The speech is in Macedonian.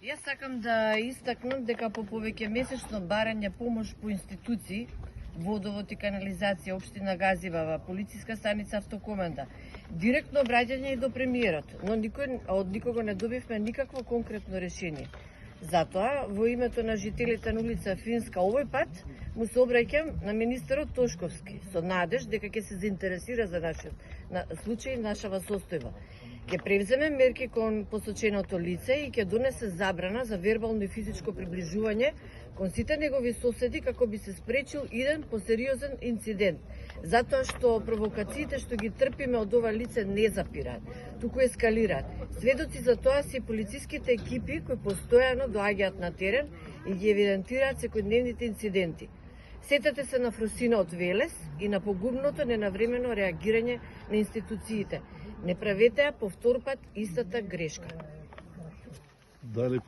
Јас сакам да истакнам дека по повеќе месечно барање помош по институции, водовод и канализација, општина Газивава, полициска станица Автокоманда, директно обраќање и до премиерот, но од никого не добивме никакво конкретно решение. Затоа, во името на жителите на улица Финска, овој пат му се обраќам на министерот Тошковски, со надеж дека ќе се заинтересира за нашиот случај, нашава состојба. Ќе превземе мерки кон посоченото лице и ќе донесе забрана за вербално и физичко приближување кон сите негови соседи како би се спречил иден посериозен инцидент. Затоа што провокациите што ги трпиме од ова лице не запираат, туку ескалираат. Сведоци за тоа се полициските екипи кои постојано доаѓаат на терен и ги евидентираат секојдневните инциденти. Сетете се на Фросина од Велес и на погубното ненавремено реагирање на институциите. Не правете ја повтор пат истата грешка. Дали